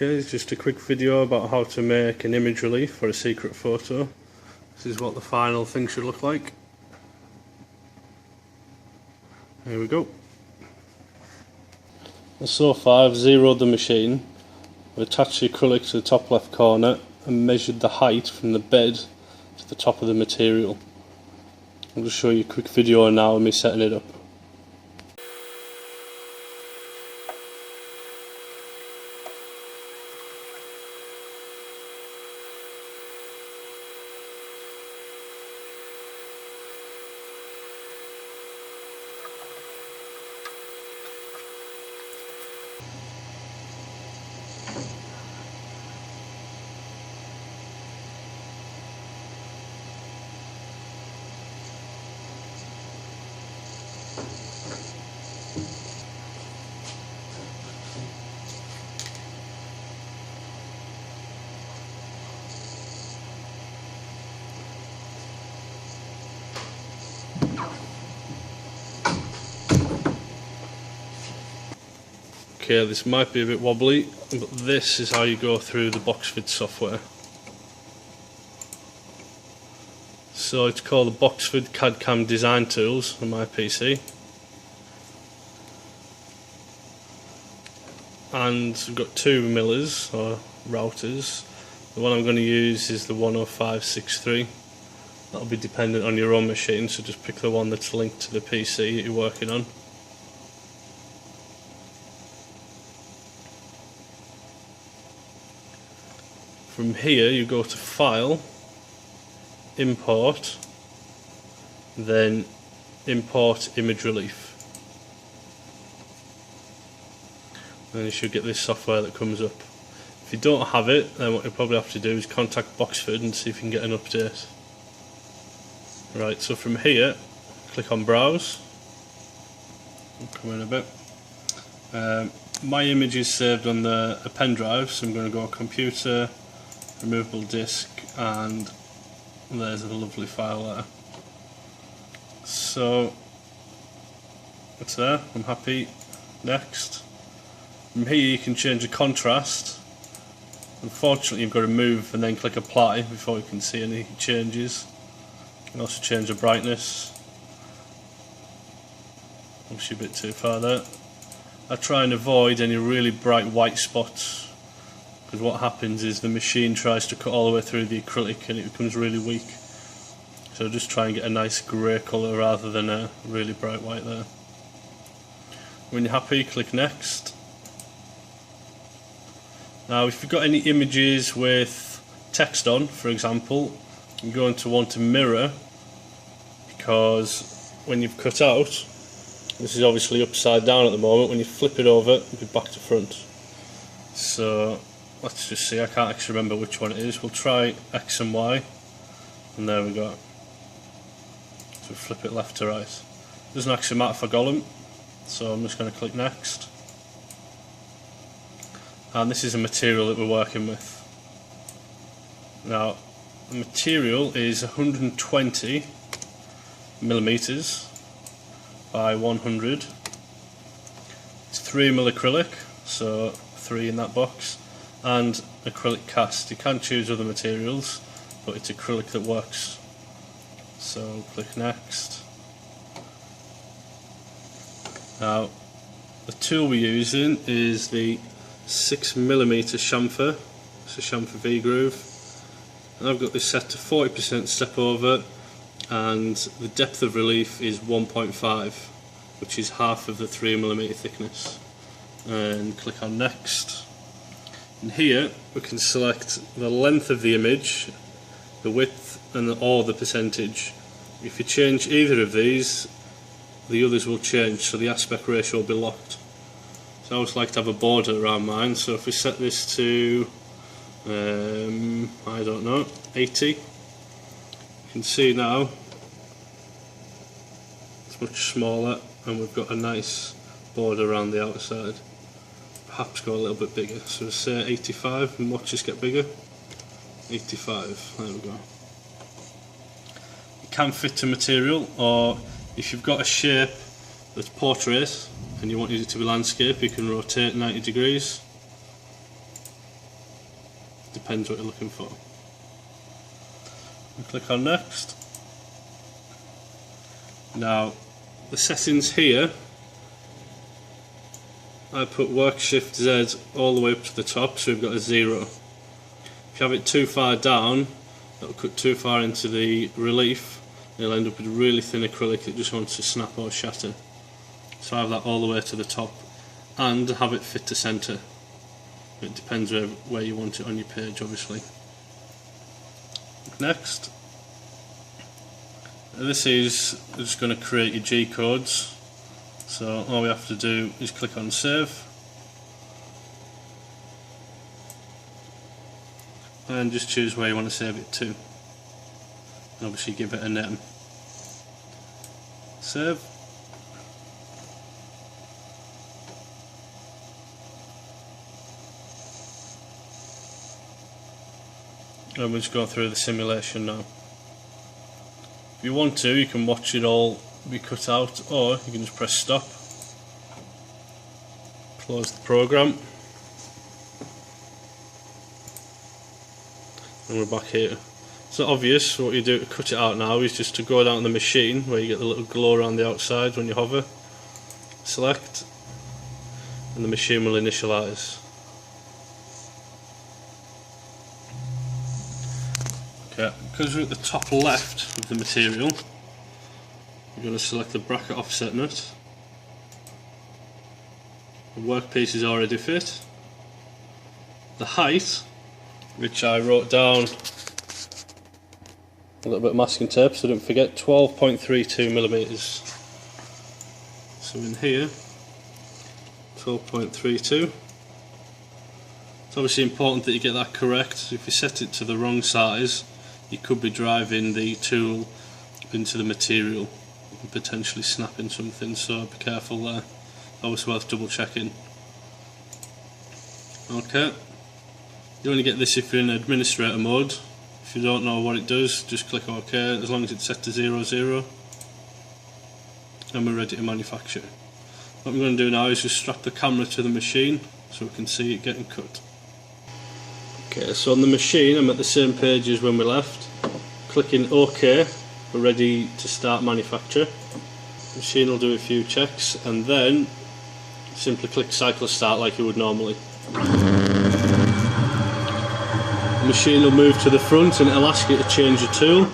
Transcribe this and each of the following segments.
Okay, it's just a quick video about how to make an image relief for a secret photo. This is what the final thing should look like. Here we go. So far I've zeroed the machine, I've attached the acrylic to the top left corner and measured the height from the bed to the top of the material. I'll just show you a quick video now of me setting it up. Okay, this might be a bit wobbly, but this is how you go through the Boxford software. So it's called the Boxford CAD/CAM Design Tools on my PC. And we've got two millers or routers. The one I'm going to use is the 10563. That'll be dependent on your own machine, so just pick the one that's linked to the PC that you're working on. From here you go to File, Import, then Import Image Relief. And you should get this software that comes up. If you don't have it, then what you'll probably have to do is contact Boxford and see if you can get an update. Right, so from here, click on Browse. I'll come in a bit. My image is saved on a pen drive, so I'm going to go Computer, Removable Disk, and there's a lovely file there. So it's there, I'm happy. Next. From here you can change the contrast. Unfortunately you've got to move and then click Apply before you can see any changes. You can also change the brightness. Obviously a bit too far there. I try and avoid any really bright white spots, because what happens is the machine tries to cut all the way through the acrylic and it becomes really weak. So just try and get a nice grey colour rather than a really bright white there. When you're happy, click Next. Now if you've got any images with text on, for example, you're going to want to mirror, because when you've cut out, this is obviously upside down at the moment, when you flip it over it'll be back to front. So let's just see, I can't actually remember which one it is. We'll try X and Y, and there we go. So flip it left to right. Doesn't actually matter for Gollum, so I'm just going to click Next. And this is a material that we're working with. Now, the material is 120 millimeters by 100. It's 3mm acrylic, so 3 in that box, and acrylic cast. You can choose other materials, but it's acrylic that works. So click Next. Now the tool we're using is the 6mm chamfer. It's a chamfer V-groove, and I've got this set to 40% step over, and the depth of relief is 1.5, which is half of the 3mm thickness. And click on Next. And here we can select the length of the image, the width, and or the percentage. If you change either of these, the others will change, so the aspect ratio will be locked. So I always like to have a border around mine, so if we set this to I don't know, 80, you can see now it's much smaller and we've got a nice border around the outside. Perhaps go a little bit bigger, so we'll say 85 and watch this get bigger. 85, there we go. You can fit to material, or if you've got a shape that's portrait and you want it to be landscape, you can rotate 90 degrees. depends what you're looking for. And click on next. Now the settings here, I put work shift Z all the way up to the top, so we've got a 0. If you have it too far down, that'll cut too far into the relief, and you'll end up with really thin acrylic that just wants to snap or shatter. So I have that all the way to the top, and have it fit to centre. It depends where you want it on your page, obviously. Next, this is just going to create your G codes. So all we have to do is click on save, and just choose where you want to save it to, and obviously give it a name. Save. And we'll just go through the simulation now. If you want to, you can watch it all be cut out, or you can just press stop, close the program, and we're back here. It's not obvious. What you do to cut it out now is just to go down the machine where you get the little glow around the outside when you hover, select, and the machine will initialize. Okay, because we're at the top left of the material, we're going to select the bracket offset nut. The workpiece is already fit. The height, which I wrote down a little bit of masking tape so I don't forget, 12.32 millimeters. So in here, 12.32. It's obviously important that you get that correct. If you set it to the wrong size, you could be driving the tool into the material and potentially snapping something, so be careful there. Always worth double checking. Okay, you only get this if you're in administrator mode. If you don't know what it does, just click OK, as long as it's set to 00, and we're ready to manufacture. What I'm going to do now is just strap the camera to the machine so we can see it getting cut. Okay, so on the machine I'm at the same page as when we left. Clicking OK, we're ready to start manufacture. The machine will do a few checks, and then simply click cycle start like you would normally. The machine will move to the front and it'll ask you to change your tool.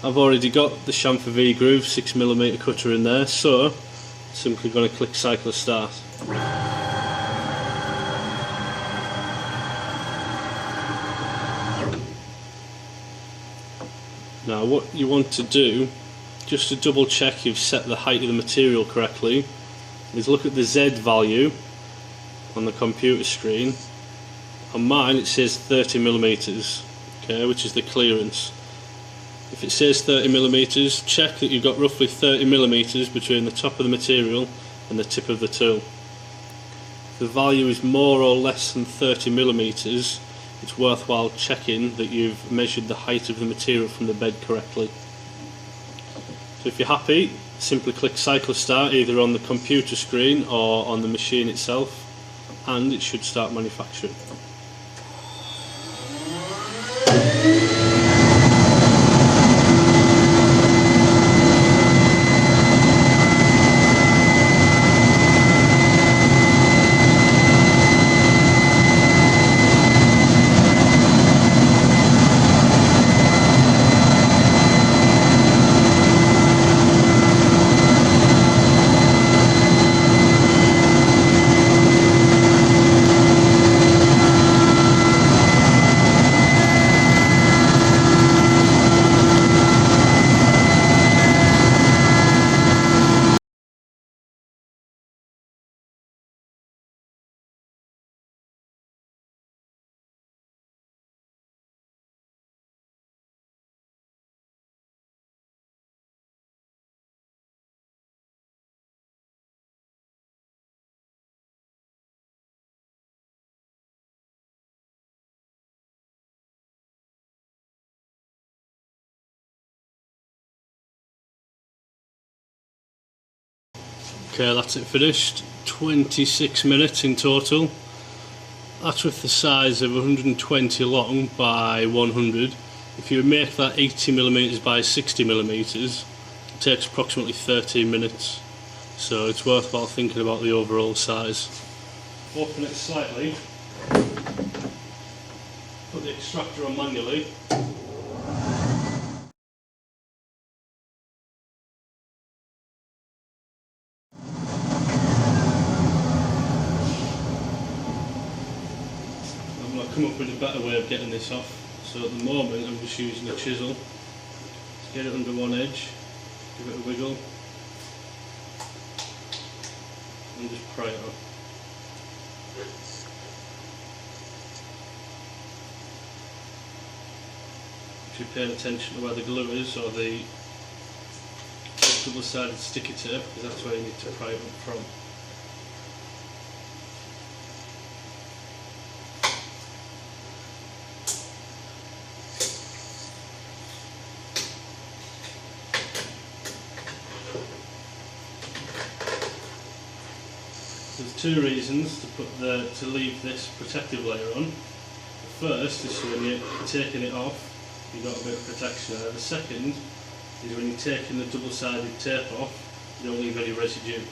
I've already got the chamfer V-groove 6mm cutter in there, so simply going to click cycle start. Now what you want to do, just to double check you've set the height of the material correctly, is look at the Z value on the computer screen. On mine it says 30mm, okay, which is the clearance. If it says 30mm, check that you've got roughly 30mm between the top of the material and the tip of the tool. If the value is more or less than 30mm, it's worthwhile checking that you've measured the height of the material from the bed correctly. So if you're happy, simply click cycle start either on the computer screen or on the machine itself, and it should start manufacturing. Okay, that's it finished. 26 minutes in total. That's with the size of 120 long by 100. If you make that 80mm by 60mm, it takes approximately 13 minutes. So it's worthwhile thinking about the overall size. Open it slightly, put the extractor on manually. I've come up with a better way of getting this off. So at the moment I'm just using a chisel to get it under one edge, give it a wiggle, and just pry it off. If you're paying attention to where the glue is, or the double-sided sticky tape, because that's where you need to pry it up from. There's two reasons to leave this protective layer on. The first is so when you're taking it off, you've got a bit of protection there. The second is when you're taking the double-sided tape off, you don't leave any residue.